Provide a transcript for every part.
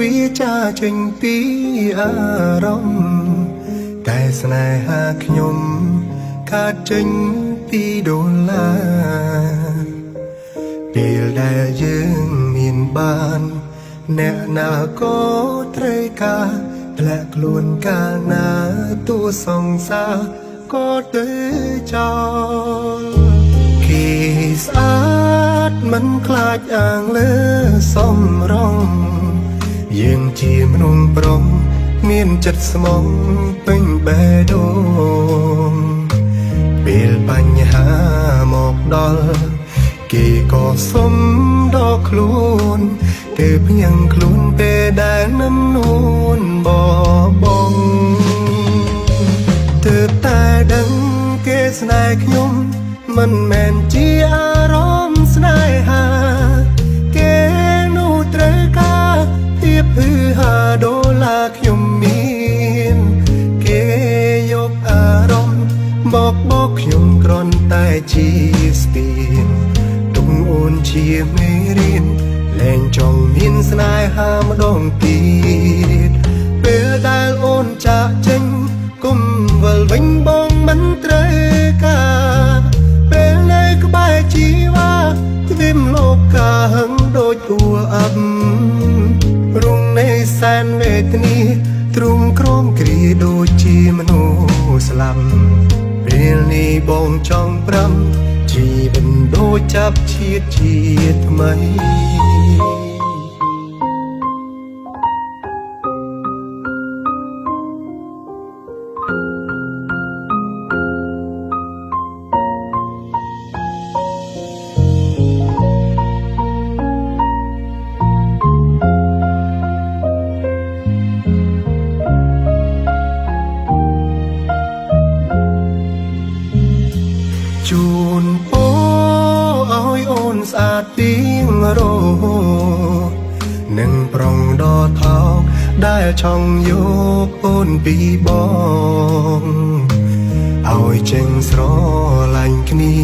វាចាចេញពីអារម្មណ៍តែស្នេហាខ្ញុំកើតចេញពីដុល្លារពេលដែលយើងមានបានអ្នកណាក៏ត្រូវការធ្លាក់ខ្លួនកាលណាទួសង្សារក៏ទៅចោលគេស្អាតមិនខ្លាចអាងលើសំរងយើងជាមនុស្សប្រុងមានចិត្តស្មងពេញបេះដូងពេលបញ្ហាមកដល់គេក៏សុំដកខ្លួនគេភ្ញាំងខ្លួនពេលដែលនឹមនួនបបងទើបតែដឹងគេស្នេហ៍ខ្ញុំមិនមែនជាអារម្មណ៍ស្នេហាគេនោះត្រូវការទៀបហឺហាដុល្លារខ្ញុំមានគេយកអារម្មណ៍បកខ្ញុំគ្រាន់តែជាស្ពានទុំអូនជាមេរៀនលែងចង់មានស្នេហាម្ដងទៀតពេលដែលអូនចាក់ចេញគុំវិលវិញបងមិនត្រូវការពេលនៅក្បែរជីវ៉ាទ្វីមលោកកាហឹងដូចអ៊ូអាប់រងនៃសែនវេទនាទ្រុំក្រមគ្រាដូចជាមនុស្សស្លាប់ពេលនេះបងចង់ប្រាំជីវិតដូចចាប់ជាតិថ្មីជូនពោឲ្យអូនស្អាតពីងរោនឹងប្រុងដថោកដែលឆង់យកអូនពីបងឲ្យចេញស្រឡាញ់គ្នា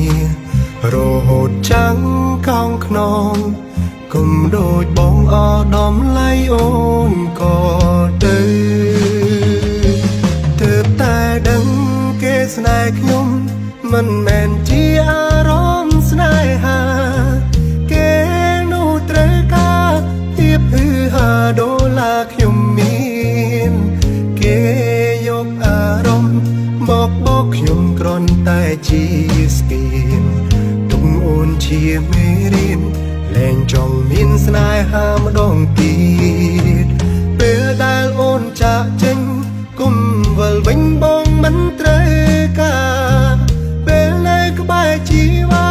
រហូតចាំងកោងខ្នងគុំដូចបងអដំឡៃអូនក៏ទៅទើបតែដឹងគេស្នេហ៍ខ្ញុំមិនមែនជាអារម្មណ៍ស្នេហាគេនោះត្រូវការទៀបហឺហាដុល្លារខ្ញុំមានគេយកអារម្មណ៍បកខ្ញុំគ្រាន់តែជាស្ពានទុំអូនជាមេរៀនលែងចង់មានស្នេហាម្ដងទៀតពេលដែលអូនចាក់ចេញគុំវិលវិញបងមិនត្រូវការពេលនៅក្បែរជីវ៉ា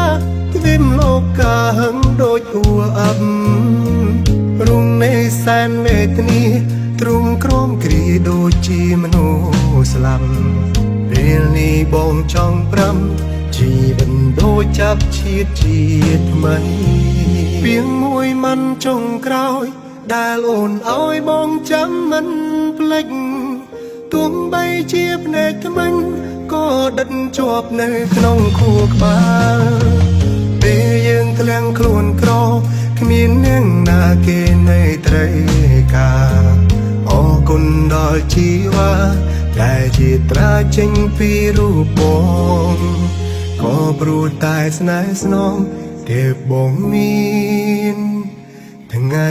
ទ្វីមលោកកាហឹងដូចអ៊ូអាប់រងនៃសែនវេទនាទ្រុំក្រមគ្រាដូចជាមនុស្សស្លាប់ពេលនេះបងចង់ប្រាំជីវិតដូចចាប់ជាតិថ្មីពីងមួយមិនចុងក្រោយដែលអូនឲ្យបងចាំមិនភ្លេចទោះបីជាភ្នែកថ្មិញក៏ដិតជាប់នៅក្នុងខួរក្បាលពេលយើងធ្លាក់ខ្លួនក្រគ្មាននាងណាគេនៅត្រូវការអរគុណដល់ជីវ៉ាដែលជាត្រាចេញពីរូបបងក៏ព្រោះតែស្នេហ៍ស្នងទេបងមានថ្ងៃ